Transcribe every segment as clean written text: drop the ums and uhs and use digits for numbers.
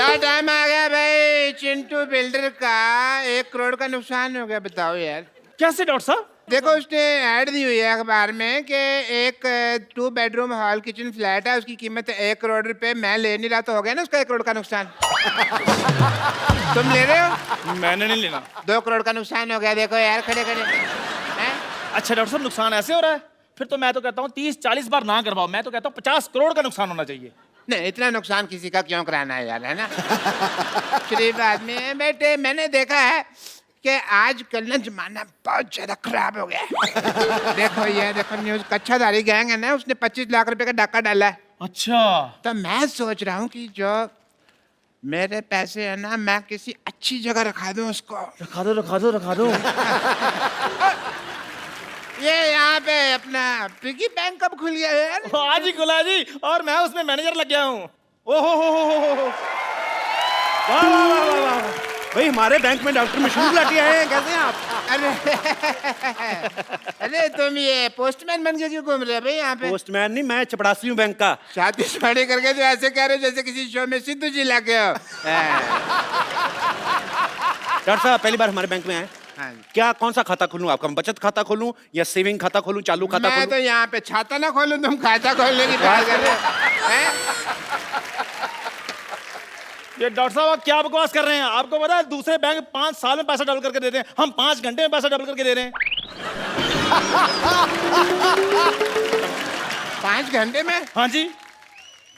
लो time आ गया भाई Chintu builder का 1 करोड़ का नुकसान हो गया। बताओ यार कैसे डॉक्टर साहब? देखो उसने ऐड दी हुई है अखबार में कि एक 2 बेडरूम हॉल किचन फ्लैट है, उसकी कीमत 1 करोड़ रुपए। मैं ले नहीं रहा तो हो गया ना उसका 1 करोड़ का नुकसान। तुम ले रहे हो? मैंने नहीं लेना। 2 करोड़ का नुकसान हो गया। देखो यार खड़े खड़े हैं? अच्छा डॉक्टर साहब नुकसान ऐसे हो रहा है? फिर तो मैं तो कहता हूँ 30-40 बार ना करवाओ। मैं तो कहता हूँ 50 करोड़ का नुकसान होना चाहिए। नहीं इतना नुकसान किसी का क्यों कराना है यार, है ना? शरीफ आदमी है बेटे। मैंने देखा है कि आजकल ना जमाना बहुत ज्यादा खराब हो गया है। देखो ये देखो न्यूज, कच्छाधारी गैंग है ना, उसने 25 लाख रुपए का डाका डाला है। अच्छा तो मैं सोच रहा हूँ कि जो मेरे पैसे है ना, मैं किसी अच्छी जगह रखा दूं उसको। रखा दो रखा दो रखा दो। ये यहाँ पे अपना पिगी बैंक कब खुल गया यार? आज ही खुला जी, और मैं उसमें मैनेजर लग गया हूँ। ओहो हो। वाह वाह वाह वाह वाह। भाई हमारे बैंक में डॉक्टर मशहूर लाठी आए हैं, कैसे हैं आप? अरे तुम ये पोस्टमैन बन के क्यों घूम रहे हो भाई यहाँ पे? पोस्टमैन नहीं, मैं चपड़ासी हूँ बैंक का। शादी शादी करके तो ऐसे कह रहे हो जैसे किसी शो में सिद्धू जी लगे हो। डॉक्टर साहब पहली बार हमारे बैंक में आए, हाँ। क्या कौन सा खाता खोलूं आपका? बचत खाता खोलूं या सेविंग खाता खोलूं, चालू खाता मैं खोलूं? तो यहाँ पे छाता ना खोलूं, तुम खाता खोलने की बात कर रहे हो हैं? ये डॉक्टर साहब आप क्या बकवास कर रहे हैं? आपको पता है दूसरे बैंक 5 साल में पैसा डबल करके देते हैं, हम 5 घंटे में पैसा डबल करके दे रहे हैं। 5 घंटे में? हाँ जी।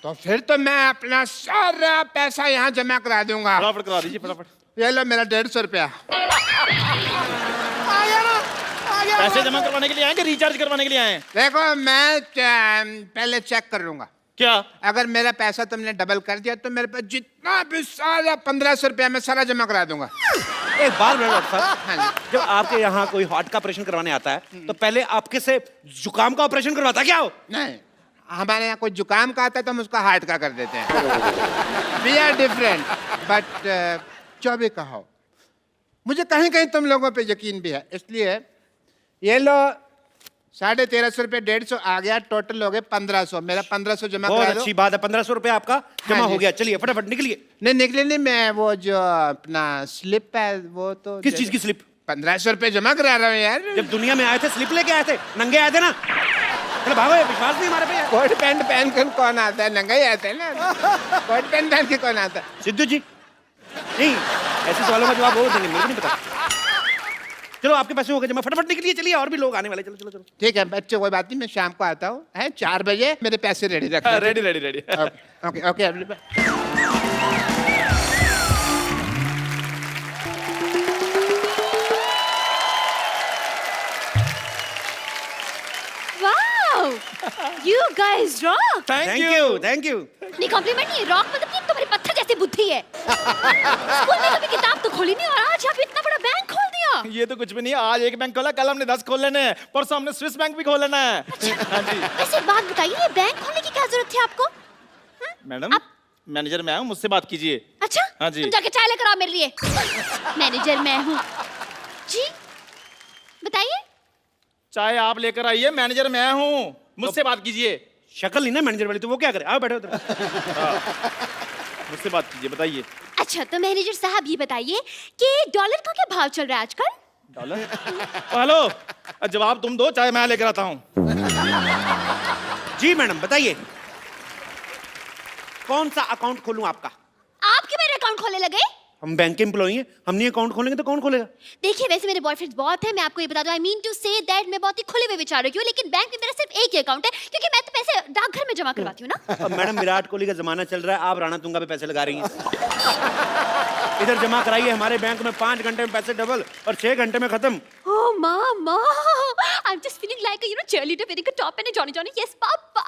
तो फिर तो मैं अपना सारा पैसा यहाँ जमा करा दूंगा। फटाफट करा दीजिए फटाफट। ये लो मेरा 150 रुपया। पैसे जमा करवाने के लिए आए कि रिचार्ज करवाने के लिए आए हैं? देखो मैं पहले चेक कर लूंगा। क्या? अगर मेरा पैसा तुमने डबल कर दिया तो मेरे पास जितना भी सारा 1500 रुपया मैं सारा जमा करा दूंगा। एक बार मेरा डॉक्टर साहब, हाँ जी। जब आपके यहाँ कोई हार्ट का ऑपरेशन करवाने आता है तो पहले आपके से जुकाम का ऑपरेशन करवाता क्या हो? नहीं, हमारे यहाँ कोई जुकाम का आता है तो हम उसका हार्ट का कर देते हैं। We are different. बट जो भी कहो, मुझे कहीं कहीं तुम लोगों पे यकीन भी है, इसलिए ये लो 1350 रुपये 150 आ गया, टोटल हो गए 1500। मेरा 1500 जमा बहुत करा दो। अच्छी बात है, 1500 रुपये आपका जमा जी। हो गया। चलिए फटाफट निकलिए। नहीं निकले नहीं, मैं वो जो अपना स्लिप है वो तो किस चीज की स्लिप? 1500 रुपये जमा करा रहा हूँ यार। जब दुनिया में आए थे स्लिप लेके आए थे, नंगे आए थे ना। चलो भागो, ये विश्वास नहीं हमारे पे यार। कोट पैंट पहन कर कौन आता है? नंगा ही आता है ना। कोट पैंट पहन के कौन आता है? सिद्धू जी नहीं, ऐसे सवालों का जवाब वो देंगे, मेरे को नहीं पता। चलो आपके पैसे हो गए जमा, फटाफट निकलिए। चलिए और भी लोग आने वाले, चलो चलो चलो। ठीक है बच्चों, कोई बात नहीं, मैं शाम को आता हूँ। है 4 बजे मेरे पैसे रेडी रख। Ready ready ready. Okay okay. Wow! You guys rock! Thank you. Thank you. नहीं कॉम्प्लीमेंट नहीं, रॉक मतलब कि तुम्हारी पत्थर जैसी बुद्धि है। स्कूल में कभी किताब तो खोली नहीं और आज यहाँ पे इतना बड़ा बैंक खोल दिया। ये तो कुछ भी नहीं, आज एक बैंक खोला, कल हमने 10 खोल लेने हैं, परसों हमने स्विस बैंक भी खोल लेना है। हाँ जी। वैसे एक बात बताइए, ये बैंक खोलने की क्या जरूरत थी आपको? मैडम मैनेजर मैं हूँ, मुझसे बात कीजिए। अच्छा? हाँ जी। तुम जाके चाय लेकर आओ मेरे लिए। मैनेजर मैं हूँ। जी? बताइए। चाय आप लेकर आइए, मैनेजर मैं हूँ, मुझसे बात कीजिए। शक्ल नहीं ना मैनेजर वाली, तो वो क्या करे? आओ बैठो उधर। मुझसे बात कीजिए, बताइए। अच्छा तो मैनेजर साहब ये बताइए कि डॉलर का क्या भाव चल रहा है आजकल? डॉलर? हेलो, जवाब तुम दो, चाय मैं लेकर आता हूँ। जी मैडम बताइए, कौन सा अकाउंट खोलूं आपका? आप क्यों मेरे अकाउंट खोलने लगे? हम बैंक के एम्प्लॉई हैं, हम नहीं अकाउंट खोलेंगे तो कौन खोलेगा? देखिए वैसे मेरे बॉयफ्रेंड्स बहुत है, मैं आपको ये बता दूं, I mean to say that मैं बहुत ही खुले हुए विचारों की हूँ, लेकिन बैंक में मेरा सिर्फ एक ही अकाउंट है क्योंकि मैं तो पैसे डाकघर में जमा करवाती हूँ ना। अब मैडम विराट कोहली का जमाना चल रहा है, आप राणा तुंगा पे पैसे लगा रही हैं। इधर जमा कराइए, हमारे बैंक में 5 घंटे में पैसे डबल और 6 घंटे में खत्म। Oh mama, I'm just feeling like a cheerleader wearing a top and a Johnny Johnny. Yes पापा।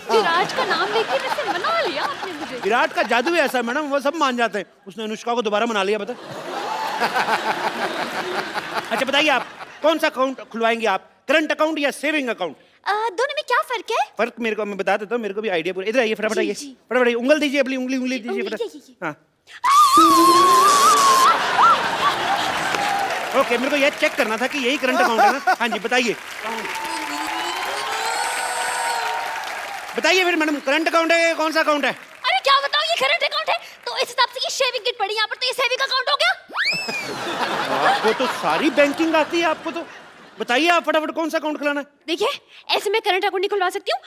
विराट का नाम लेके वैसे मना लिया आपने मुझे। विराट का जादू है ऐसा मैडम, वो सब मान जाते हैं। उसने अनुष्का को दोबारा मना लिया, पता? अच्छा बताइए आप कौन सा अकाउंट खुलवाएंगे आप, करंट अकाउंट या सेविंग अकाउंट? दोनों में क्या फर्क है? फर्क मेरे को मैं बता देता हूँ, मेरे को भी आइडिया पूरा। इधर आइए फटाफट, जी, आइए जी। फटाफट आइए, उंगल दीजिए अपनी, उंगली दीजिए उंगली फटाफट। ये। हाँ ओके, मेरे को ये चेक करना था कि यही करंट अकाउंट है ना? हाँ जी बताइए। बताइए फिर मैडम, करंट अकाउंट है कौन सा अकाउंट है? अरे क्या बताऊँ, ये करंट अकाउंट है तो इस हिसाब से ये शेविंग किट पड़ी यहाँ पर, तो ये सेविंग अकाउंट हो गया। आपको तो सारी बैंकिंग आती है, आपको तो बताइए आप फटाफट कौन सा अकाउंट खुलाना है। देखिए ऐसे मैं करंट अकाउंट नहीं खुलवा सकती हूँ।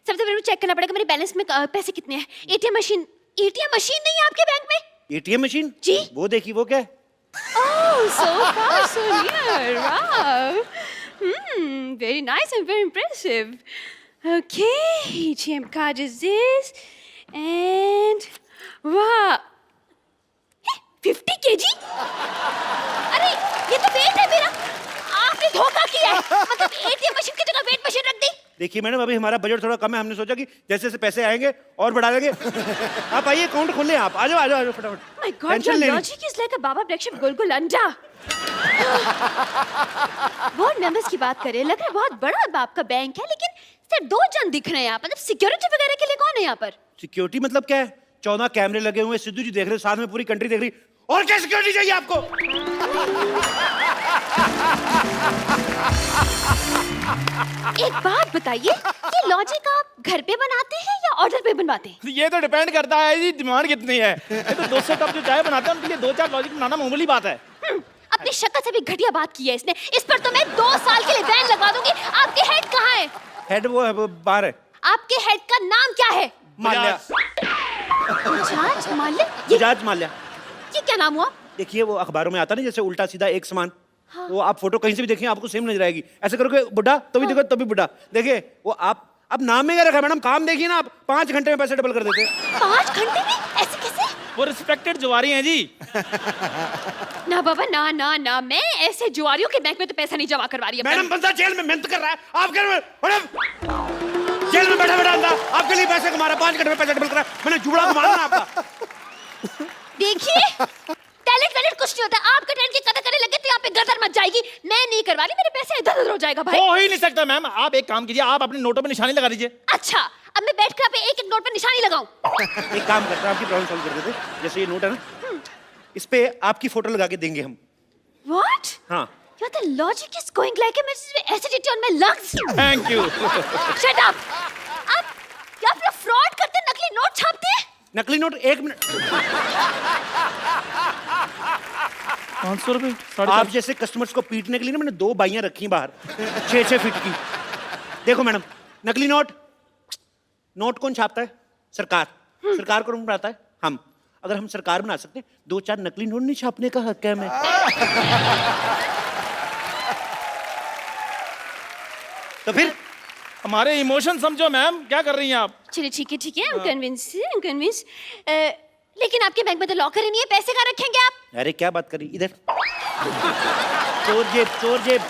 सबसे पहले चेक करना पड़ेगा मेरे बैलेंस में पैसे कितने हैं। एटीएम मशीन नहीं है आपके बैंक में? एटीएम मशीन जी। वो देखिए वो क्या है। Oh, so far, so near. Wow. Very nice and very impressive. Okay, ATM card is this. And wow. 50 kg? अरे ये तो वेट है मेरा। आपने धोखा किया है। मतलब ATM मशीन की जगह वेट मशीन रख दी। देखिए मैडम, अभी हमारा बजट थोड़ा कम है, हमने सोचा कि जैसे जैसे पैसे आएंगे और बढ़ा देंगे। आप आइए अकाउंट खोल लें, आप आ जाओ फटाफट। My God, your logic is like a Baba breakfast गुलगुल अंडा। बोर्ड मेंबर्स की बात करें, लग रहा है बहुत बड़ा आपका बैंक है, लेकिन सिर्फ 2 जन दिख रहे हैं यहाँ पर। मतलब सिक्योरिटी वगैरह के लिए कौन है यहाँ पर? सिक्योरिटी मतलब क्या है? 14 कैमरे लगे हुए, सिद्धू जी देख रहे, साथ में पूरी कंट्री देख रही। और क्या सिक्योरिटी चाहिए आपको? एक बात बताइए, ये लॉजिक आप घर पे बनाते हैं या ऑर्डर पे बनवाते हैं? ये तो डिपेंड करता है जी डिमांड कितनी है। ये तो 200 कप जो चाय बनाते हैं उनके लिए 2-4 लॉजिक बनाना मामूली बात है। अपनी शक्ल से भी घटिया बात की है इसने। इस पर तो मैं 2 साल के लिए बैन लगवा दूंगी। आपके हेड कहाँ है? हेड वो है, वो बाहर है। आपके हेड का नाम क्या है? माल्या। बजाज माल्या? बजाज माल्या। ये क्या नाम हुआ? देखिए वो अखबारों में आता नहीं, जैसे उल्टा सीधा एक समान। हाँ। वो आप फोटो कहीं से भी देखिए आपको सेम नजर आएगी। ऐसे करोगे बुढ़ा तो भी देखो तभी बुढ़ा। देखिए वो आप अब नाम में क्या रखा है मैडम? काम देखिए ना, आप 5 घंटे में पैसे डबल कर देते हैं। 5 घंटे में? ऐसे कैसे? वो रिस्पेक्टेड जुआरी हैं जी। ना बाबा ना ना ना, मैं ऐसे जुआरियों के बैंक में तो पैसा नहीं जमा करवा रही। मैडम बंदा जेल में मेहनत कर रहा है, आप कह रहे हो मैडम जेल में बैठा बैठा अंदा आपके लिए पैसे कमा रहा है, 5 घंटे में पैसा डबल कर रहा है। मैंने जुबड़ा घुमा ना आपका। देखिए टैलेंट कुछ नहीं होता। आपका टैलेंट की कदर करने लगे तो यहाँ पे गर्दन मच जाएगी। मैं नहीं करवा रही, मेरे पैसे इधर उधर हो जाएगा भाई। हो ही नहीं सकता मैम। आप एक काम कीजिए, आप अपने नोटों पे निशानी लगा दीजिए। अच्छा, अब मैं बैठ कर आप एक एक नोट पर निशानी लगाऊं? एक काम करते हैं, आपकी प्रॉब्लम सॉल्व कर देते हैं। जैसे ये नोट है ना, इस पे आपकी फोटो लगा के देंगे हम। What? हाँ। Your the logic is going like a acidity on my lungs. Thank you. Shut up. आप लोग फ्रॉड करते, नकली नोट छापते हैं? नकली नोट 1 मिनट। 500 रुपए। आप जैसे कस्टमर्स को पीटने के लिए ना मैंने 2 बाइयां रखी बाहर 6-6 फीट की। देखो मैडम, नकली नोट कौन छापता है? सरकार। सरकार कौन बनाता है? हम। अगर हम सरकार बना सकते हैं, 2-4 नकली नोट नहीं छापने का हक है हमें। तो फिर हमारे इमोशन समझो मैम, क्या कर रही हैं आप? चलिए ठीक है I'm convinced. लेकिन आपके बैंक में तो लॉकर ही नहीं है, पैसे कहाँ रखेंगे आप? अरे क्या बात करी, इधर चोर जेब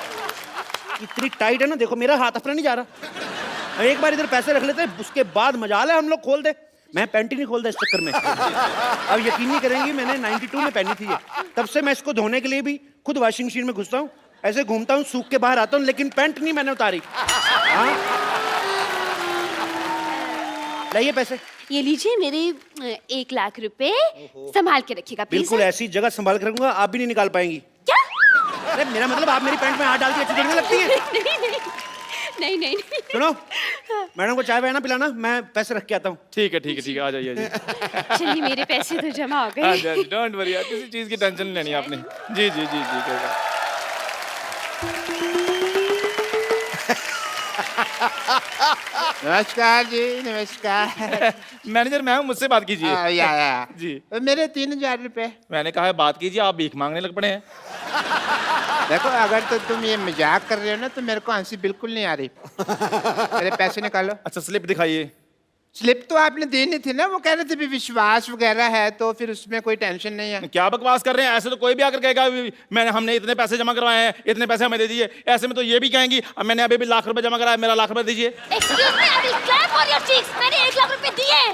इतनी टाइट है ना, देखो मेरा हाथ अपना नहीं जा रहा। एक बार इधर पैसे रख लेते हैं, उसके बाद मजाल है हम लोग खोल दे। मैं पैंट ही नहीं खोलता इस चक्कर में। अब यकीन नहीं करेंगी, मैंने 92 में पहनी थी ये। तब से मैं इसको धोने के लिए भी खुद वॉशिंग मशीन में घुसता हूँ, ऐसे घूमता हूँ, सूख के बाहर आता हूँ, लेकिन पैंट नहीं मैंने उतारी। हाँ लाइए पैसे। ये लीजिए मेरे 1 लाख रुपए, संभाल के रखिएगा प्लीज। बिल्कुल ऐसी जगह संभाल के रखूंगा, आप भी नहीं निकाल पाएंगी। क्या? अरे मेरा मतलब आप मेरी पैंट में हाथ डाल के अच्छी देखने लगती है। नहीं। सुनो, मैडम को चाय वाय ना पिलाना, मैं पैसे रख के आता हूँ। ठीक है आ जाइए। चलिए मेरे पैसे तो जमा हो गए। डोंट वरी, किसी चीज की टेंशन नहीं लेनी आपने। जी नमस्कार जी, नमस्कार। मैनेजर मैम मुझसे बात कीजिए। या जी। मेरे 3000 रुपए। मैंने कहा है बात कीजिए, आप भीख मांगने लग पड़े हैं। देखो अगर तो तुम ये मजाक कर रहे हो ना तो मेरे को हंसी बिल्कुल नहीं आ रही। मेरे पैसे निकालो। अच्छा स्लिप दिखाइए। स्लिप तो आपने देनी थी ना, वो कह रहे थे भी विश्वास वगैरह है तो फिर उसमें कोई टेंशन नहीं है। क्या बकवास कर रहे हैं? ऐसे तो कोई भी आकर कहेगा हमने इतने पैसे जमा करवाए हैं, इतने पैसे हमें दे दीजिए। ऐसे में तो ये भी कहेंगी मैंने अभी भी लाख रुपए जमा कराया, मेरा लाख रुपए दीजिए। Excuse me, I will clap on your cheeks. मैंने 1 लाख रुपए दिए।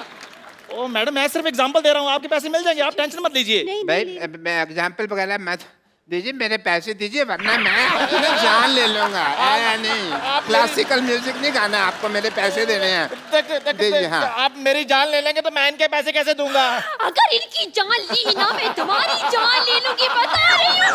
ओ मैडम, मैं सिर्फ एग्जांपल दे रहा हूँ, आपके पैसे मिल जाएंगे, आप टेंशन मत लीजिए। भाई मैं एग्जाम्पल वगैरह मत दीजिए, मेरे पैसे दीजिए वरना मैं अपनी जान ले लूंगा। नहीं, क्लासिकल म्यूजिक नहीं गाना, आपको मेरे पैसे देने हैं। दीजिए। हाँ। आप मेरी जान ले लेंगे तो मैं इनके पैसे कैसे दूंगा? अगर इनकी जान ली ना, मैं तुम्हारी जान ले लूंगी। बता रही हूँ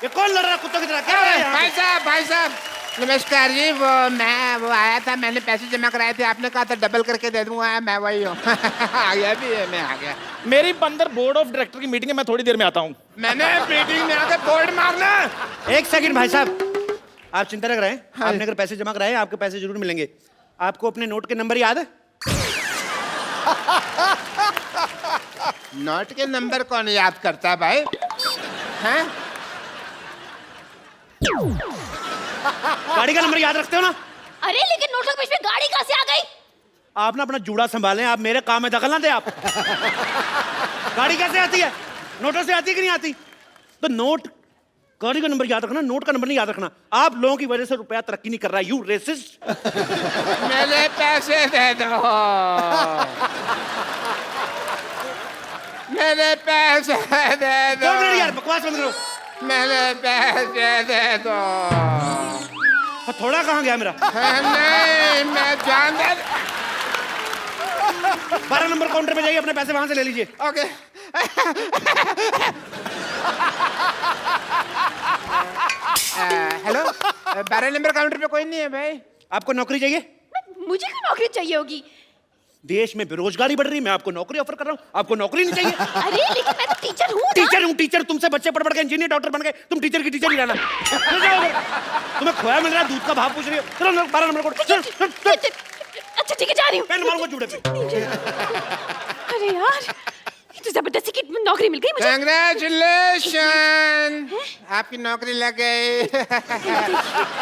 ये कौन लड़ रहा कुत्तों की तरह? क्या हो रहा है यहाँ पे? भाई साहब नमस्कार जी, वो आया था, मैंने पैसे जमा कराए थे, आपने कहा था डबल करके दे दूंगा, मैं वही हूँ। आ गया भी है, मैं आ गया। मेरी अंदर बोर्ड ऑफ डायरेक्टर की मीटिंग है, मैं थोड़ी देर में आता हूँ। मैंने मीटिंग में आके बोर्ड मारना। एक सेकंड भाई साहब, आप चिंता न कराएं। हाँ। आपने अगर पैसे जमा कराए हैं, आपके पैसे जरूर मिलेंगे। आपको अपने नोट के नंबर याद है? नोट के नंबर कौन याद करता है भाई? हैं? गाड़ी का नंबर याद रखते हो ना? अरे लेकिन नोटों के बीच में गाड़ी कहाँ से आ गई? आप ना अपना जूड़ा संभालें, आप मेरे काम में दखल ना दे आप। गाड़ी कैसे आती है? नोटों से आती है कि नहीं आती? तो नोट, गाड़ी का नंबर याद रखना, नोट का नंबर नहीं याद रखना। आप लोगों की वजह से रुपया तरक्की नहीं कर रहा है, यू रेसिस्ट। मेरे पैसे दे दो। मेरे पैसे दे दो। 2 मिनट यार, बकवास बंद करो। मेरे पैसे दे दो। थोड़ा कहाँ गया मेरा? नहीं, मैं जान दे। 12 नंबर काउंटर पे जाइए, अपने पैसे वहां से ले लीजिए। ओके। हेलो, 12 नंबर काउंटर पे कोई नहीं है भाई। आपको नौकरी चाहिए? मुझे क्यों नौकरी चाहिए होगी? देश में बेरोजगारी बढ़ रही है, मैं आपको नौकरी ऑफर कर रहा हूँ, आपको नौकरी नहीं चाहिए? अरे लेकिन मैं तो टीचर हूँ ना। टीचर हूँ, टीचर। तुमसे बच्चे पढ़ पढ़ के इंजीनियर डॉक्टर बन गए, तुम टीचर की टीचर ही रहना। चलो जाओ। तुम्हें खोया मिल रहा है, दूध का भाव पूछ रही हो। चलो 12 नंबर कोड। अच्छा ठीक है, जा रही हूँ। पेन मारूंगा जूड़े पे। अरे यार, ये तो जबरदस्ती की नौकरी मिल गई मुझे। कंग्रेचुलेशन, आपकी नौकरी लग गई।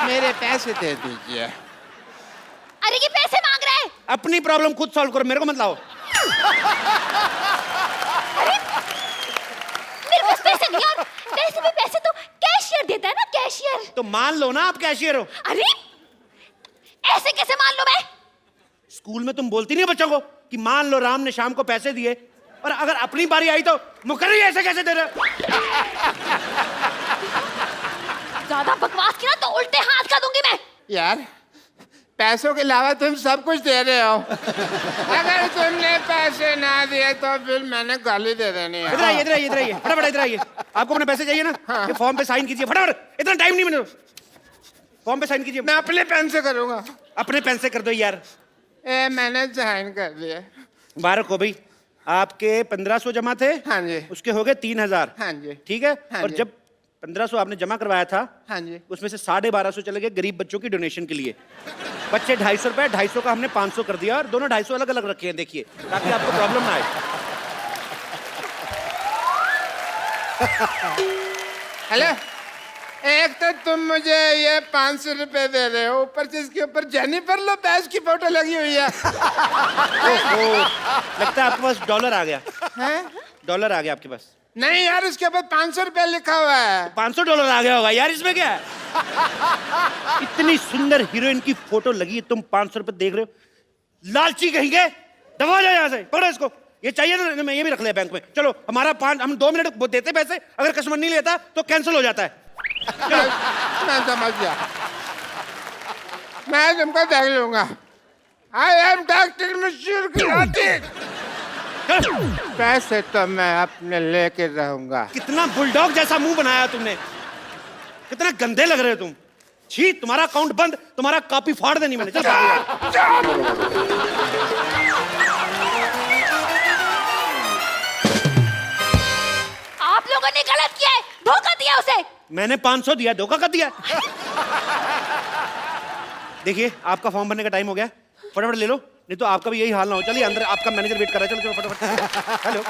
मेरे पैसे दे दीजिए। अरे ये पैसे मांग रहा है। अपनी प्रॉब्लम खुद सॉल्व करो, मेरे को मत लाओ। मेरे पास पैसे नहीं, और वैसे भी पैसे तो कैशियर देता है ना, कैशियर। तो मान लो ना आप कैशियर हो। अरे ऐसे कैसे मान लो? मैं स्कूल में तुम बोलती नहीं बच्चों को कि मान लो राम ने शाम को पैसे दिए, और अगर अपनी बारी आई तो मुकर्री ऐसे कैसे दे रहे हो? ज्यादा बकवास की ना तो उल्टे हाथ का दूंगी मैं। यार, पैसों के अलावा तुम सब कुछ दे रहे हो। अगर तुमने पैसे ना दिए तो फिर मैंने गाली दे देनी है। इधर आइए, इधर आइए, इधर आइए, फटाफट इधर आइए। आपको अपने पैसे चाहिए ना? हाँ। ये फॉर्म पे साइन कीजिए फटाफट, इतना टाइम नहीं मैंने। फॉर्म पे साइन कीजिए। मैं अपने पेन से करूंगा। अपने पेन से कर दो यार। मैंने साइन कर दिया। मुबारक हो भाई, आपके 1500 जमा थे। हाँ जी। उसके हो गए 3000। हाँ जी। ठीक है। हाँ और जी। जब 1500 आपने जमा करवाया था, हाँ जी। उसमें से 1250 चले गए गरीब बच्चों की डोनेशन के लिए। बच्चे 250 रुपए, 250 का हमने 500 कर दिया, और दोनों 250 अलग अलग रखे हैं, देखिए, ताकि आपको प्रॉब्लम ना आए। हेलो, एक तो तुम मुझे ये 500 रुपए दे रहे हो, ऊपर से इसके ऊपर जेनिफर लोपेज की फोटो लगी हुई है। ओहो, लगता है आपके पास डॉलर आ गया। हैं? डॉलर आ गया आपके पास? नहीं यार, उसके ऊपर 500 रुपए लिखा हुआ है। 500 डॉलर आ गया होगा यार, इसमें क्या है? इतनी सुंदर हीरोइन की फोटो लगी है, तुम 500 रुपए देख रहे हो? लालची कहेंगे, दबा जाओ यहाँ से, पकड़ो इसको। ये चाहिए ना, मैं ये भी रख लिया बैंक में। चलो, हमारा हम 2 मिनट देते पैसे, अगर कस्टमर नहीं लेता तो कैंसिल हो जाता है। मैं समझ गया, मैं तुमको देख लूंगा। आई एम डॉक्टर मशहूर गुलाटी। पैसे तो मैं अपने लेके रहूंगा। कितना बुलडॉग जैसा मुंह बनाया तुमने, कितना गंदे लग रहे हो तुम। छी, तुम्हारा अकाउंट बंद, तुम्हारा कॉपी फाड़ देनी मैंने। चल आप लोगों ने गलत किया है, धोखा दिया उसे। मैंने 500 दिया, धोखा कर दिया। देखिए, आपका फॉर्म भरने का टाइम हो गया, फटाफट ले लो, नहीं तो आपका भी यही हाल ना हो। चलिए अंदर, आपका मैनेजर वेट कर रहा है। चलो चलो फटाफट। हेलो,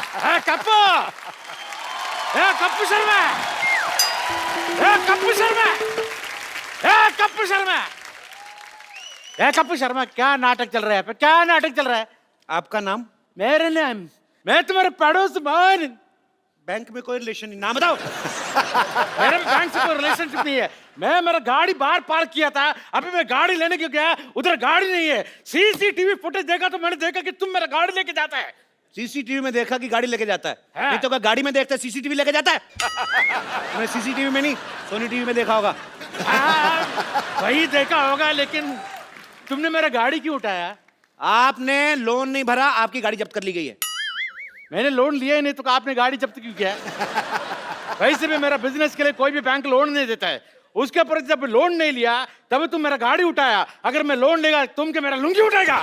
कप्पू, कप्पू शर्मा, कप्पू शर्मा, कप्पू शर्मा, कप्पू शर्मा, क्या नाटक चल रहा है? क्या नाटक चल रहा है? आपका नाम? मेरे नाम, मैं तुम्हारे पड़ोस मान। बैंक में कोई रिलेशन नहीं, नाम बताओ। मेरे बैंक से कोई रिलेशनशिप नहीं है। मैं मेरा गाड़ी बाहर पार्क किया था, अभी मैं गाड़ी लेने क्यों गया, उधर गाड़ी नहीं है। सीसीटीवी फुटेज देखा तो मैंने देखा कि तुम मेरा गाड़ी लेके जाता है। सीसीटीवी में देखा कि गाड़ी लेके जाता है? हाँ। नहीं तो क्या गाड़ी में देखता है सीसीटीवी लेके जाता है? मैं सीसीटीवी में नहीं, सोनी टीवी में देखा होगा। वही देखा होगा, लेकिन तुमने मेरा गाड़ी क्यों उठाया? आपने लोन नहीं भरा, आपकी गाड़ी जब्त कर ली गई है। मैंने लोन लिया ही नहीं तो आपने गाड़ी जब्त क्यों किया? वैसे भी मेरा बिजनेस के लिए कोई भी बैंक लोन नहीं देता है, उसके ऊपर जब लोन नहीं लिया तभी तुम मेरा गाड़ी उठाया। अगर मैं लोन लेगा तुम क्या मेरा लुंगी उठाएगा?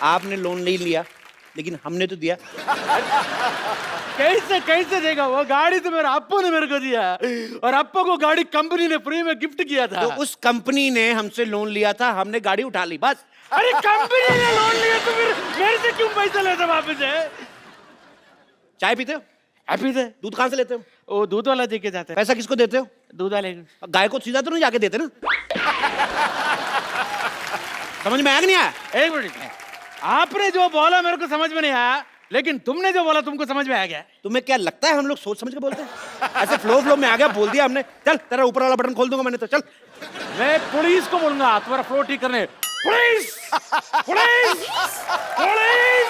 आपने लोन नहीं लिया, लेकिन हमने तो दिया। कैसे कैसे देगा? वो गाड़ी तो मेरा अप्पू ने मेरे को दिया, और अप्पू को गाड़ी कंपनी ने फ्री में गिफ्ट किया था। तो उस कंपनी ने हमसे लोन लिया था, हमने गाड़ी उठा ली, बस। अरे कंपनी ने लोन लिया तो फिर मेरे से क्यों पैसा लेते वापस है? चाय पीते हो? हैप्पी थे। दूध कहाँ से लेते हो? वो दूध वाला दे के जाते हैं। पैसा किसको देते हो? दूध वाले। गाय को सीधा तो नहीं जाके देते ना? समझ में आया कि नहीं आया? एक मिनट, आपने जो बोला मेरे को समझ में नहीं आया, लेकिन तुमने जो बोला तुमको समझ में आ गया। तुम्हें क्या लगता है हम लोग सोच समझ के बोलते हैं? ऐसे फ्लो में आ गया, बोल दिया हमने। चल तेरा ऊपर वाला बटन खोल दूंगा मैंने तो। चल मैं पुलिस को बोलूंगा तुम्हारा फ्लो ठीक करने। पुलिस! पुलिस! पुलिस!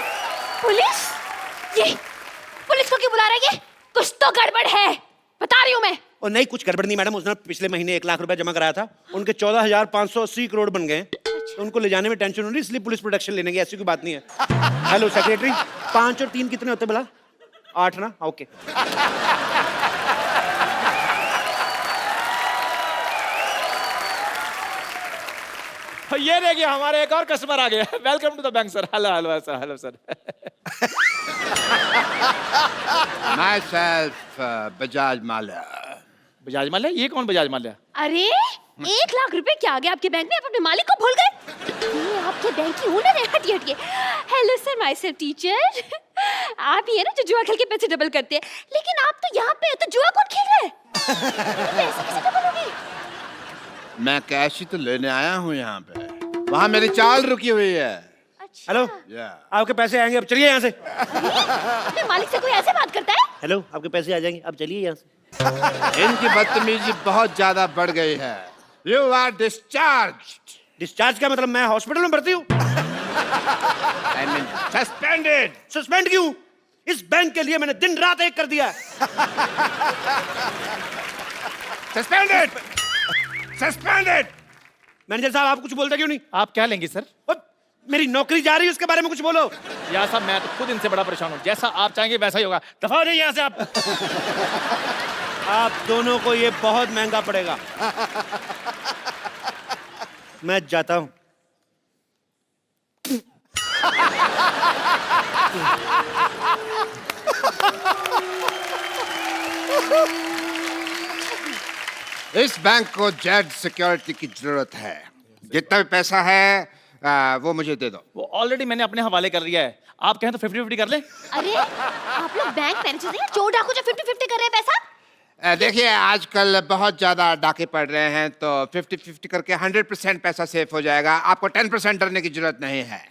पुलिस? ये पुलिस को क्यों बुला रहा है? ये कुछ तो गड़बड़ है, बता रही हूँ मैं। और नहीं, कुछ गड़बड़ नहीं मैडम। उसने पिछले महीने 1 लाख रुपया जमा कराया था, उनके 14,580 करोड़ बन गए। तो उनको ले जाने में टेंशन हो रही, इसलिए पुलिस प्रोटेक्शन लेने की। ऐसी कोई बात नहीं है। हेलो सेक्रेटरी, 5 और 3 कितने होते भला? 8 ना? ओके। ये देखिए हमारे एक और कस्टमर आ गया। Welcome to the bank sir. Hello hello sir. Hello sir. Myself, Bajaj Mallya. Bajaj Mallya? ये कौन बजाज माल्या? अरे 1 लाख रुपए क्या आ गए आपके बैंक में? आप अपने मालिक को भूल गए? ये आपके बैंक की ओनर है। हटिए हटिए। Hello sir, myself teacher. आप ही है ना जो जुआ खेल के पैसे डबल करते हैं, लेकिन आप तो यहाँ पे हो, तो जुआ कौन खेल रहा है? पैसे कैसे डबल होंगे? मैं कैश ही तो लेने आया हूँ यहाँ पे, वहाँ मेरी चाल रुकी हुई है। अच्छा। Hello, Yeah. आपके पैसे आएंगे, अब चलिए यहाँ से। अपने मालिक से कोई ऐसे बात करता है? हेलो, आपके पैसे आ जाएंगे, अब चलिए यहाँ से। इनकी बदतमीजी बहुत ज्यादा बढ़ गई है। You are discharge. डिस्चार्ज का मतलब मैं हॉस्पिटल में भर्ती हूँ? I mean suspended. सस्पेंड क्यों? इस बैंक के लिए मैंने दिन रात एक कर दिया। सस्पेंडेड। सस्पेंडेड। मैनेजर साहब, आप कुछ बोलते क्यों नहीं? आप क्या लेंगे सर? अब मेरी नौकरी जा रही है, उसके बारे में कुछ बोलो। यार साहब मैं तो खुद इनसे बड़ा परेशान हूँ। जैसा आप चाहेंगे वैसा ही होगा। दफा हो जाइए यहाँ से आप। आप दोनों को ये बहुत महंगा पड़ेगा। मैं जाता हूँ। इस बैंक को जेड सिक्योरिटी की जरूरत है। जितना भी पैसा है वो मुझे दे दो। वो ऑलरेडी मैंने अपने हवाले कर लिया है। आप कहें तो 50-50 कर ले। अरे आप लोग बैंक मैनेजर हैं या चोर डाकू जो 50-50 कर रहे हैं पैसा? देखिए आजकल बहुत ज्यादा डाके पड़ रहे हैं, तो 50-50 करके 100% पैसा सेफ हो जाएगा। आपको 10% डरने की जरूरत नहीं है।